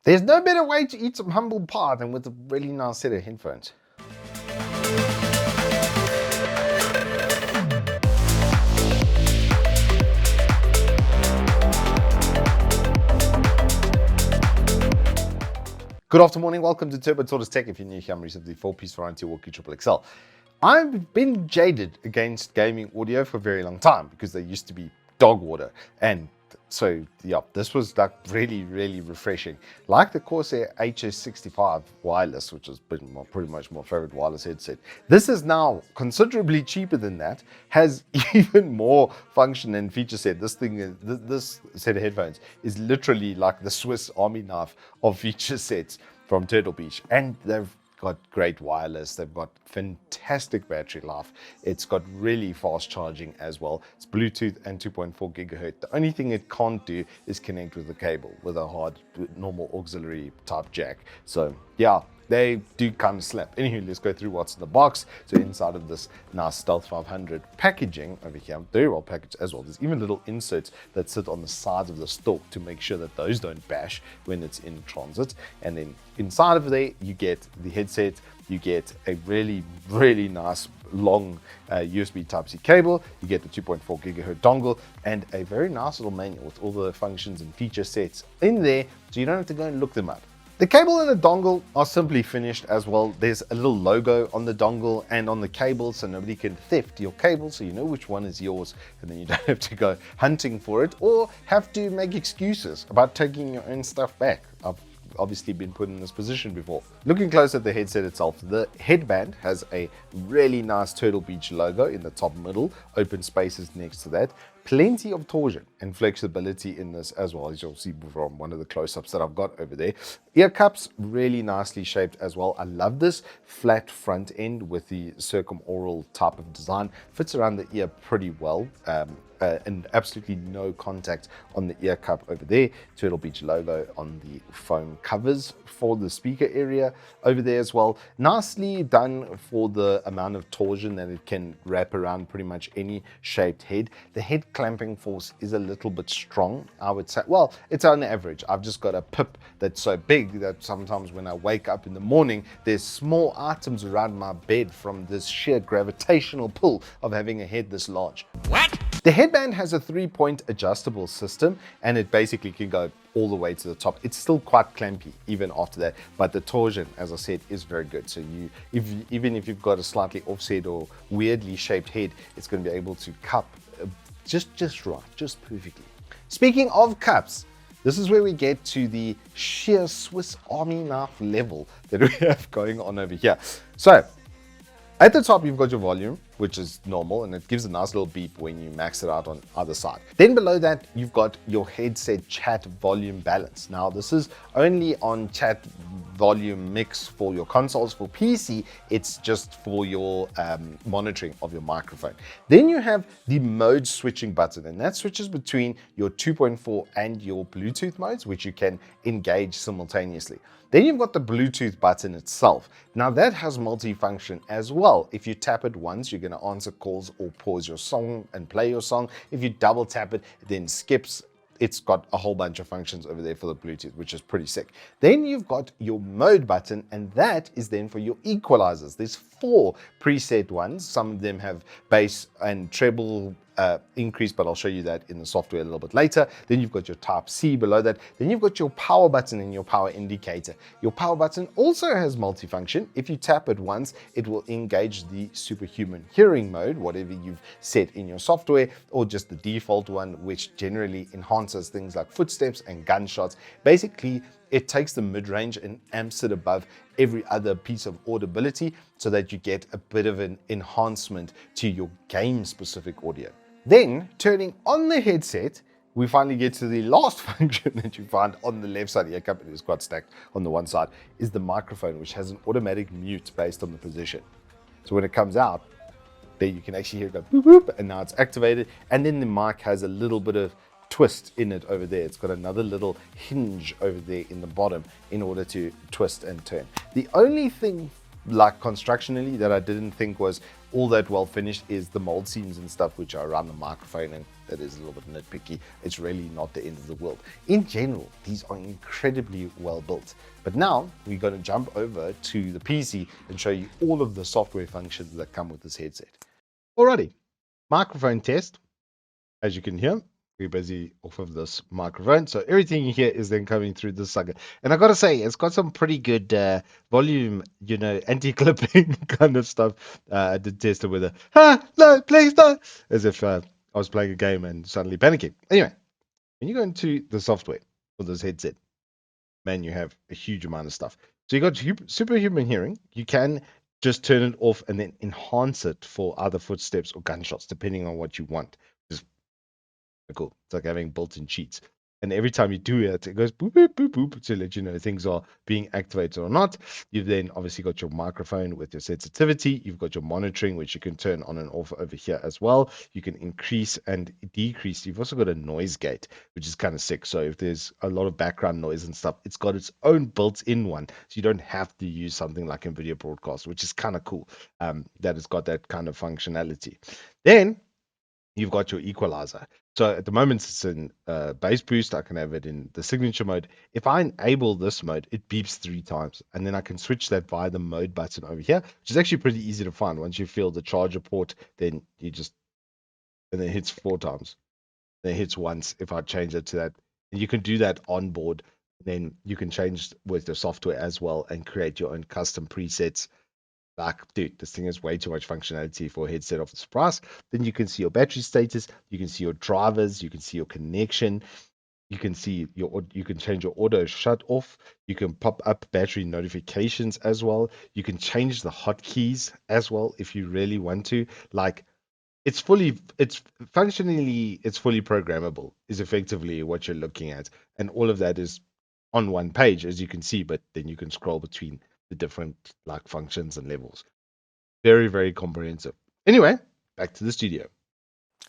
There's no better way to eat some humble pie than with a really nice set of headphones. Good afternoon, welcome to Turbo Tortoise Tech. If you're new here, I'm recently 4-piece variety Walkie Triple XL. I've been jaded against gaming audio for a very long time because they used to be dog water. And so, yeah, this was like really refreshing. Like the Corsair HS65 wireless, which has been pretty much my favorite wireless headset. This is now considerably cheaper than that, has even more function and feature set. This thing, this set of headphones is literally like the Swiss Army knife of feature sets from Turtle Beach. And they've got great wireless, they've got fantastic battery life, it's got really fast charging as well. It's Bluetooth and 2.4 gigahertz. The only thing it can't do is connect with a cable, with a hard normal auxiliary type jack. So yeah, they do kind of slap. Anyway, let's go through what's in the box. So inside of this nice Stealth 500 packaging over here, very well packaged as well. There's even little inserts that sit on the sides of the stalk to make sure that those don't bash when it's in transit. And then inside of there, you get the headset, you get a really nice long USB Type-C cable, you get the 2.4 gigahertz dongle, and a very nice little manual with all the functions and feature sets in there, so you don't have to go and look them up. The cable and the dongle are simply finished as well. There's a little logo on the dongle and on the cable so nobody can theft your cable, so you know which one is yours, and then you don't have to go hunting for it or have to make excuses about taking your own stuff back. I've obviously been put in this position before. Looking close at the headset itself, the headband has a really nice Turtle Beach logo in the top middle, open spaces next to that. Plenty of torsion and flexibility in this as well, as you'll see from one of the close-ups that I've got over there. Ear cups, really nicely shaped as well. I love this flat front end with the circumoral type of design. Fits around the ear pretty well. And absolutely no contact on the ear cup over there. Turtle Beach logo on the foam covers for the speaker area over there as well. Nicely done for the amount of torsion that it can wrap around pretty much any shaped head. The head clamping force is a little bit strong, I would say. Well, it's on average. I've just got a pip that's so big that sometimes when I wake up in the morning, there's small items around my bed from this sheer gravitational pull of having a head this large. What? The headband has a 3-point adjustable system, and it basically can go all the way to the top. It's still quite clampy even after that, but the torsion, as I said, is very good. So even if you've got a slightly offset or weirdly shaped head, it's going to be able to cup just right, just perfectly. Speaking of cups, this is where we get to the sheer Swiss Army knife level that we have going on over here. So at the top, you've got your volume, which is normal, and it gives a nice little beep when you max it out on either side. Then below that, you've got your headset chat volume balance. Now, this is only on chat volume mix for your consoles. For PC, it's just for your monitoring of your microphone. Then you have the mode switching button, and that switches between your 2.4 and your Bluetooth modes, which you can engage simultaneously. Then you've got the Bluetooth button itself. Now that has multifunction as well. If you tap it once, you're going to answer calls or pause your song and play your song. If you double tap it, it then skips. It's got a whole bunch of functions over there for the Bluetooth, which is pretty sick. Then you've got your mode button, and that is then for your equalizers. There's 4 preset ones. Some of them have bass and treble increase, but I'll show you that in the software a little bit later. Then you've got your Type-C below that. Then you've got your power button and your power indicator. Your power button also has multifunction. If you tap it once, it will engage the superhuman hearing mode, whatever you've set in your software, or just the default one, which generally enhances things like footsteps and gunshots. Basically, it takes the mid-range and amps it above every other piece of audibility so that you get a bit of an enhancement to your game-specific audio. Then, turning on the headset, we finally get to the last function that you find on the left side. Here, it is quite stacked on the one side, is the microphone, which has an automatic mute based on the position. So when it comes out, there you can actually hear it go boop, boop, and now it's activated. And then the mic has a little bit of twist in it over there. It's got another little hinge over there in the bottom in order to twist and turn. The only thing, like constructionally, that I didn't think was all that well finished is the mold seams and stuff which are around the microphone, and that is a little bit nitpicky, it's really not the end of the world. In general, these are incredibly well built. But now we're going to jump over to the PC and show you all of the software functions that come with this headset. Alrighty, microphone test. As you can hear, we're busy off of this microphone, so everything you hear is then coming through this sucker. And I gotta say, it's got some pretty good volume, anti-clipping kind of stuff. I did test it with a no, please no, as if I was playing a game and suddenly panicking. Anyway, when you go into the software for this headset, man, you have a huge amount of stuff. So you got superhuman hearing. You can just turn it off and then enhance it for other footsteps or gunshots, depending on what you want. Cool. It's like having built-in cheats. And every time you do it, it goes boop, boop, boop, boop to let you know things are being activated or not. You've then obviously got your microphone with your sensitivity. You've got your monitoring, which you can turn on and off over here as well. You can increase and decrease. You've also got a noise gate, which is kind of sick. So if there's a lot of background noise and stuff, it's got its own built-in one. So you don't have to use something like NVIDIA Broadcast, which is kind of cool, that it's got that kind of functionality. Then you've got your equalizer. So at the moment it's in bass boost. I can have it in the signature mode. If I enable this mode, it beeps 3 times, and then I can switch that via the mode button over here, which is actually pretty easy to find. Once you feel the charger port, then you just, and then it hits 4 times. Then it hits once if I change it to that. And you can do that on board. Then you can change with the software as well and create your own custom presets. Like, dude, this thing has way too much functionality for a headset of this price. Then you can see your battery status, you can see your drivers, you can see your connection, you can see you can change your auto shut off, you can pop up battery notifications as well, you can change the hotkeys as well if you really want to. Like, it's functionally fully programmable is effectively what you're looking at, and all of that is on one page, as you can see, but then you can scroll between the different like functions and levels. Very, very comprehensive. Anyway, back to the studio.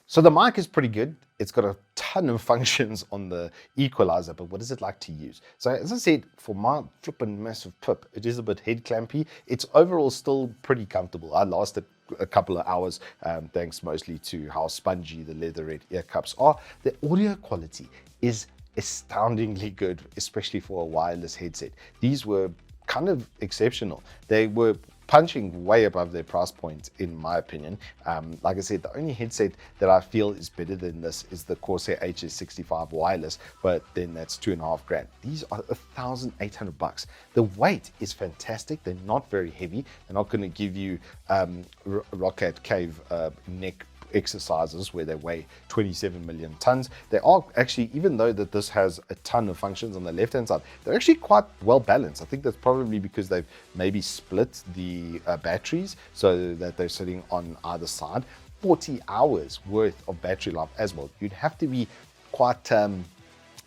So the mic is pretty good. It's got a ton of functions on the equalizer, but what is it like to use? So as I said, for my flippin' massive pip, it is a bit head clampy. It's overall still pretty comfortable. I lasted a couple of hours, thanks mostly to how spongy the leatherette ear cups are. The audio quality is astoundingly good, especially for a wireless headset. These were kind of exceptional. They were punching way above their price point, in my opinion. Like I said, the only headset that I feel is better than this is the Corsair HS65 wireless, but then that's $2,500. These are $1,800. The weight is fantastic. They're not very heavy. They're not going to give you Rocket Cave neck exercises where they weigh 27 million tons. They are actually, even though that this has a ton of functions on the left hand side, they're actually quite well balanced. I think that's probably because they've maybe split the batteries so that they're sitting on either side. 40 hours worth of battery life as well. You'd have to be quite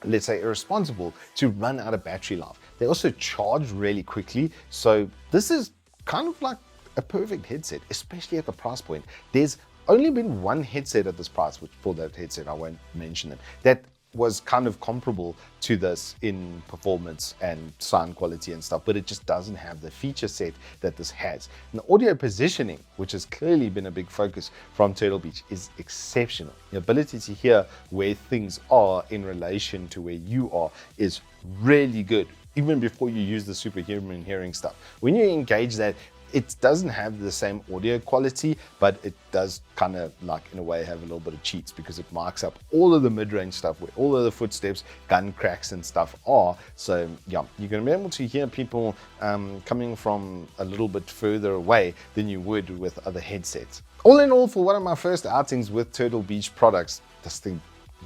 let's say irresponsible to run out of battery life. They also charge really quickly, so this is kind of like a perfect headset, especially at the price point. There's only been one headset at this price, which for that headset I won't mention it, that was kind of comparable to this in performance and sound quality and stuff, but it just doesn't have the feature set that this has. And the audio positioning, which has clearly been a big focus from Turtle Beach, is exceptional. The ability to hear where things are in relation to where you are is really good, even before you use the superhuman hearing stuff. When you engage that, it doesn't have the same audio quality, but it does kind of like in a way have a little bit of cheats because it marks up all of the mid-range stuff where all of the footsteps, gun cracks and stuff are. So yeah, you're going to be able to hear people coming from a little bit further away than you would with other headsets. All in all, for one of my first outings with Turtle Beach products, this thing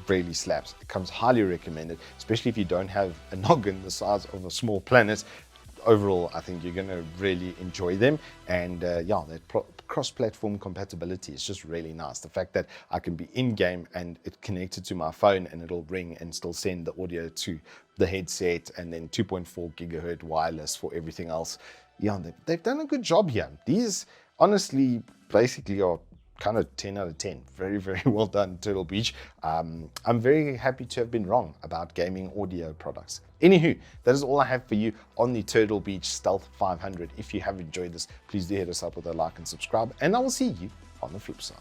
really slaps. It comes highly recommended, especially if you don't have a noggin the size of a small planet. Overall, I think you're going to really enjoy them, and yeah, that cross-platform compatibility is just really nice. The fact that I can be in-game and it connected to my phone and it'll ring and still send the audio to the headset, and then 2.4 gigahertz wireless for everything else. Yeah, they've done a good job here. These honestly basically are kind of 10 out of 10. Very, very well done, Turtle Beach. I'm very happy to have been wrong about gaming audio products. Anywho, that is all I have for you on the Turtle Beach Stealth 500. If you have enjoyed this, please do hit us up with a like and subscribe, and I will see you on the flip side.